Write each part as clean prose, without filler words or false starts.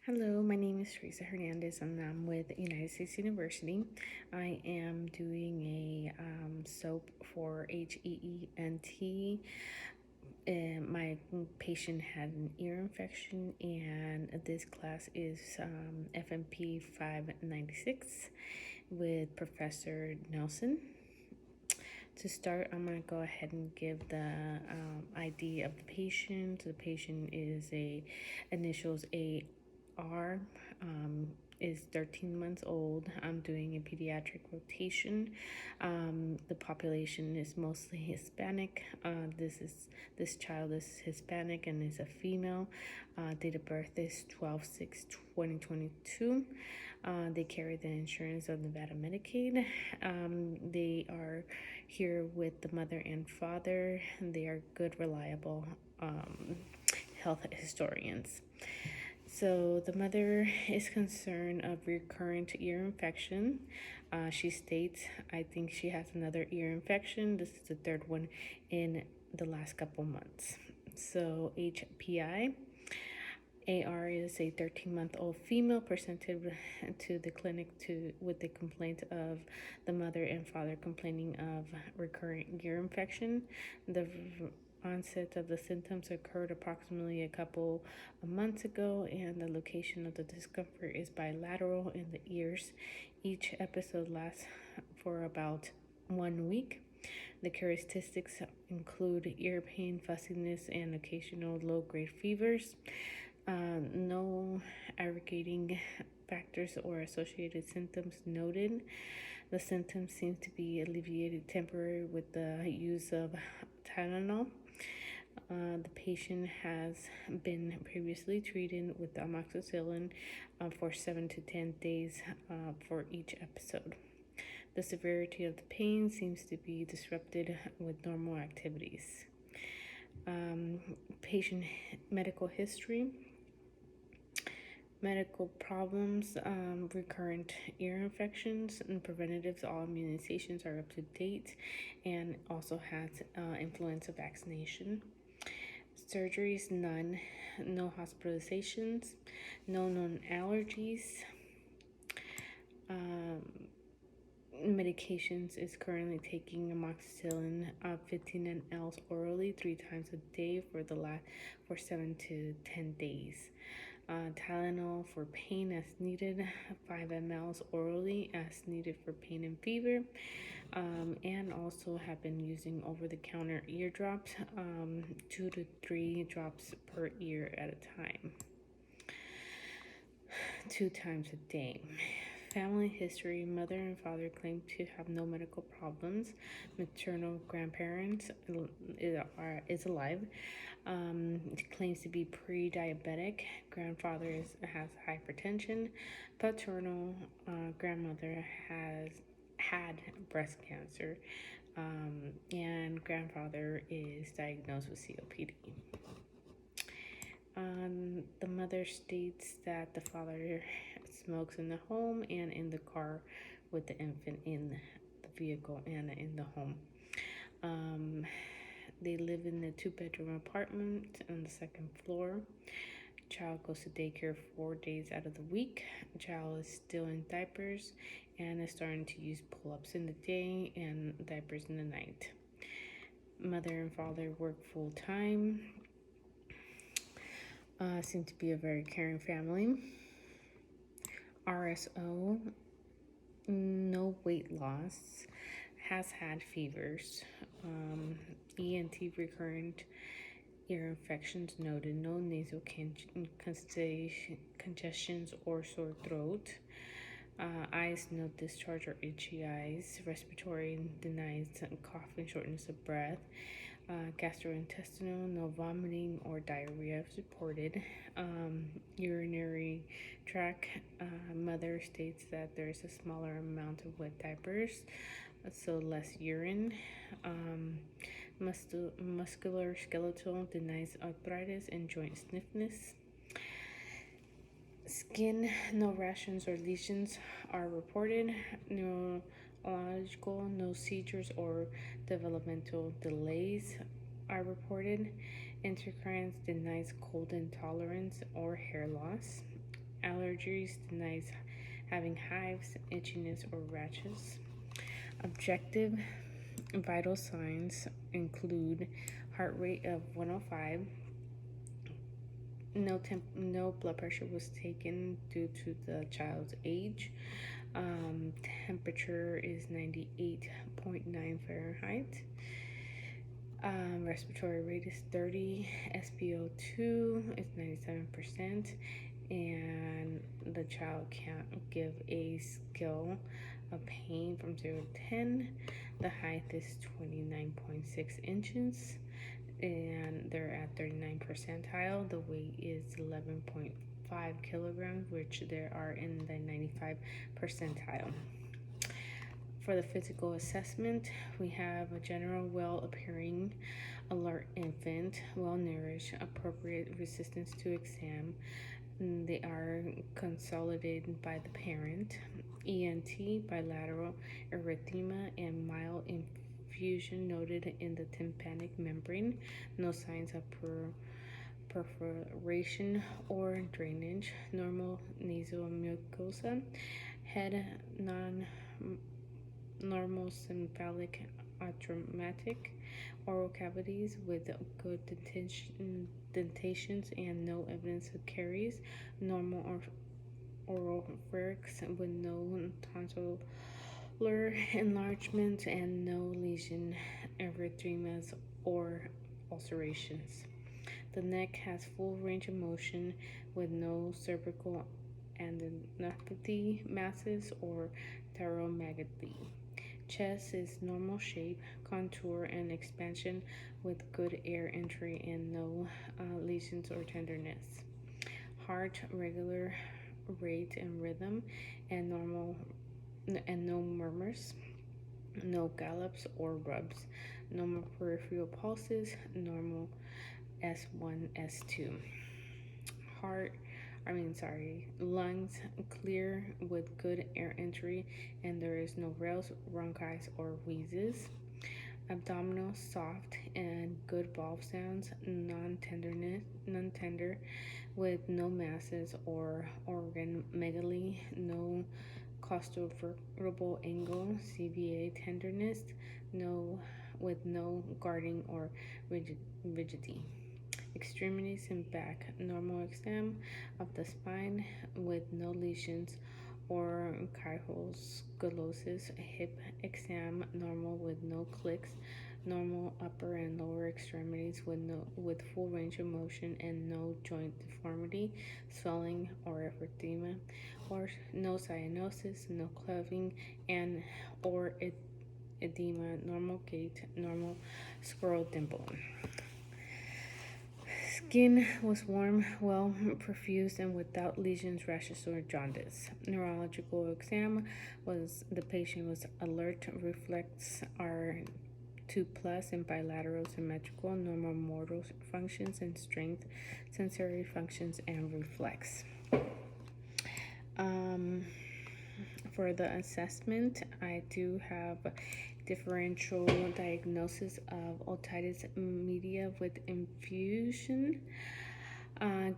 Hello, my name is Teresa Hernandez and I'm with United States University. I am doing a soap for HEENT. My patient had an ear infection, and this class is FMP 596 with Professor Nelson. To start, I'm going to go ahead and give the ID of the patient. The patient is initials AR, is 13 months old. I'm doing a pediatric rotation. The population is mostly Hispanic. This child is Hispanic and is a female. Date of birth is 12/6/2022. They carry the insurance of Nevada Medicaid. They are here with the mother and father. They are good, reliable health historians. So the mother is concerned of recurrent ear infection. She states, I think she has another ear infection. This is the third one in the last couple months. So HPI. AR is a 13-month-old female presented to the clinic with the complaint of the mother and father complaining of recurrent ear infection. The onset of the symptoms occurred approximately a couple of months ago, and the location of the discomfort is bilateral in the ears. Each episode lasts for about 1 week. The characteristics include ear pain, fussiness, and occasional low-grade fevers. No aggravating factors or associated symptoms noted. The symptoms seem to be alleviated temporarily with the use of Tylenol. The patient has been previously treated with amoxicillin for 7 to 10 days for each episode. The severity of the pain seems to be disrupted with normal activities. Patient medical history. Medical problems, recurrent ear infections, and preventatives. All immunizations are up to date, and also has influenza vaccination. Surgeries, none. No hospitalizations. No known allergies. Medications is currently taking amoxicillin 15 ml orally 3 times a day for 7 to 10 days. Tylenol for pain as needed, 5 ml orally as needed for pain and fever, and also have been using over-the-counter ear drops, 2 to 3 drops per ear at a time, 2 times a day. Family history. Mother and father claim to have no medical problems. Maternal grandparents is alive. Claims to be pre-diabetic. Grandfather has hypertension. Paternal grandmother has had breast cancer. And grandfather is diagnosed with COPD. The mother states that the father smokes in the home and in the car with the infant in the vehicle and in the home. They live in a 2-bedroom apartment on the second floor. Child goes to daycare 4 days out of the week. Child is still in diapers and is starting to use pull-ups in the day and diapers in the night. Mother and father work full-time. Seem to be a very caring family. RSO, no weight loss, has had fevers. ENT, recurrent ear infections noted, no nasal congestions or sore throat. Eyes, no discharge or itchy eyes. Respiratory, denies cough and shortness of breath. Gastrointestinal, no vomiting or diarrhea is reported. Urinary tract, mother states that there is a smaller amount of wet diapers, so less urine. Muscular skeletal, denies arthritis and joint stiffness. Skin, no rashes or lesions are reported. Neurological, no seizures or developmental delays are reported. Endocrine, denies cold intolerance or hair loss. allergies, denies having hives, itchiness, or rashes. Objective vital signs include heart rate of 105. No blood pressure was taken due to the child's age. Temperature is 98.9 Fahrenheit. Respiratory rate is 30. SpO2 is 97%. And the child can't give a scale of pain from 0 to 10. The height is 29.6 inches. And they're at 39 percentile. The weight is 11.5 kilograms, which they are in the 95 percentile. For the physical assessment, we have a general well-appearing, alert infant, well-nourished, appropriate resistance to exam. They are consolidated by the parent. ENT, bilateral erythema, and mild infusion noted in the tympanic membrane. No signs of perforation or drainage. Normal nasal mucosa. Head normal cephalic automatic. Oral cavities with good dentations and no evidence of caries. Normal oral pharynx with no tonsillar enlargement and no lesion, erythemas, or ulcerations. The neck has full range of motion with no cervical adenopathy, masses, or thyromegaly. Chest is normal shape, contour, and expansion with good air entry and no lesions or tenderness. Heart regular rate and rhythm and normal and no murmurs, no gallops or rubs, normal peripheral pulses, normal S1, S2. Lungs clear with good air entry and there is no rales, bronchitis, or wheezes. Abdominal soft and good valve sounds, non-tender, with no masses or organ megaly, no costovertebral angle, CVA tenderness, with no guarding or rigidity. Extremities and back, normal exam of the spine with no lesions or kyphoscoliosis. Hip exam, normal with no clicks. Normal upper and lower extremities with full range of motion and no joint deformity, swelling or erythema, or no cyanosis, no clotting, and or edema. Normal gait, normal scroll dimple. Skin was warm, well perfused, and without lesions, rashes, or jaundice. Neurological exam was the patient was alert, reflex are 2+ and bilateral symmetrical, normal motor functions and strength, sensory functions, and reflex. For the assessment, I do have differential diagnosis of otitis media with infusion.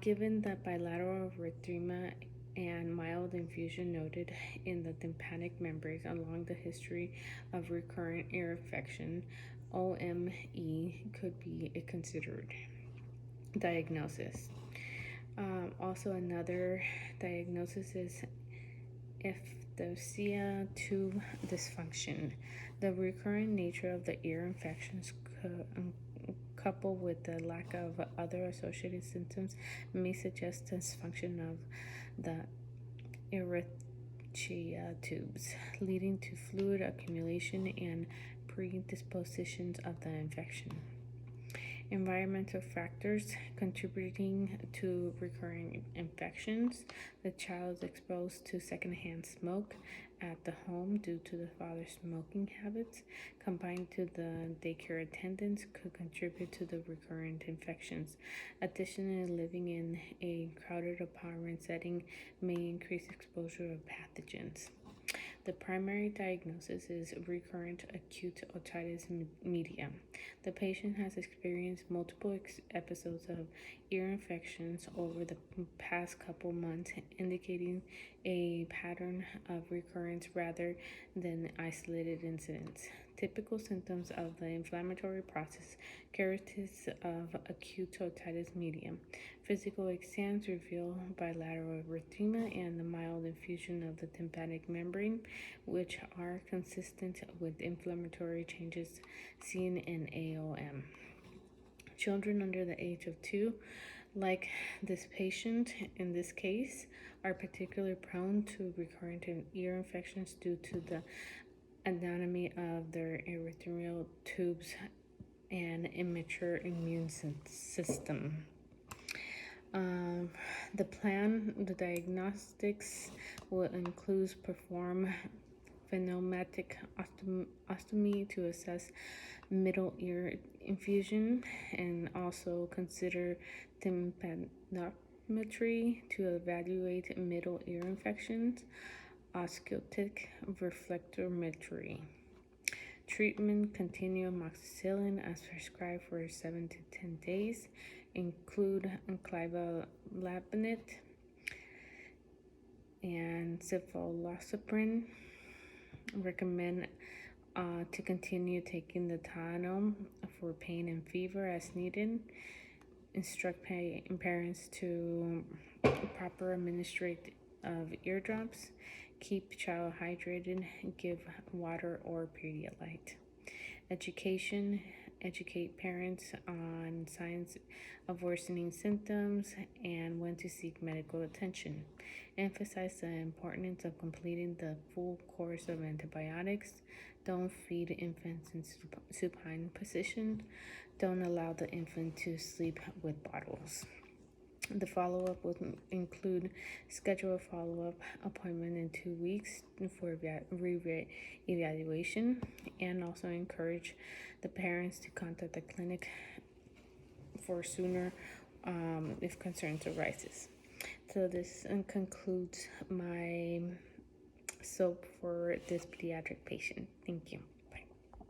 Given the bilateral erythema and mild infusion noted in the tympanic membranes along the history of recurrent ear infection, OME could be a considered diagnosis. Also, another diagnosis is epiphyseal tube dysfunction. The recurrent nature of the ear infections coupled with the lack of other associated symptoms may suggest dysfunction of the erythroid tubes, leading to fluid accumulation and predispositions of the infection. Environmental factors contributing to recurring infections. The child is exposed to secondhand smoke at the home due to the father's smoking habits, combined to the daycare attendance, could contribute to the recurrent infections. Additionally, living in a crowded apartment setting may increase exposure of pathogens. The primary diagnosis is recurrent acute otitis media. The patient has experienced multiple episodes of ear infections over the past couple months, indicating a pattern of recurrence rather than isolated incidents. Typical symptoms of the inflammatory process, characteristics of acute otitis media. Physical exams reveal bilateral erythema and the mild effusion of the tympanic membrane, which are consistent with inflammatory changes seen in AOM. Children under the age of 2, like this patient in this case, are particularly prone to recurrent ear infections due to the anatomy of their erythroid tubes and immature immune system. The diagnostics will include perform phenautomatic ostomy to assess middle ear infusion and also consider tympanometry to evaluate middle ear infections, auscultic reflectometry. Treatment: continue amoxicillin as prescribed for 7 to 10 days. Include clivolabinate and cephalosporin. Recommend to continue taking the Tylenol for pain and fever as needed. Instruct parents to proper administration of eardrops. Keep child hydrated. Give water or Pedialyte. Education: educate parents on signs of worsening symptoms and when to seek medical attention. Emphasize the importance of completing the full course of antibiotics. Don't feed infants in supine position. Don't allow the infant to sleep with bottles. The follow-up will include schedule a follow-up appointment in 2 weeks for evaluation, and also encourage the parents to contact the clinic for sooner if concerns arises. So this concludes my soap for this pediatric patient. Thank you.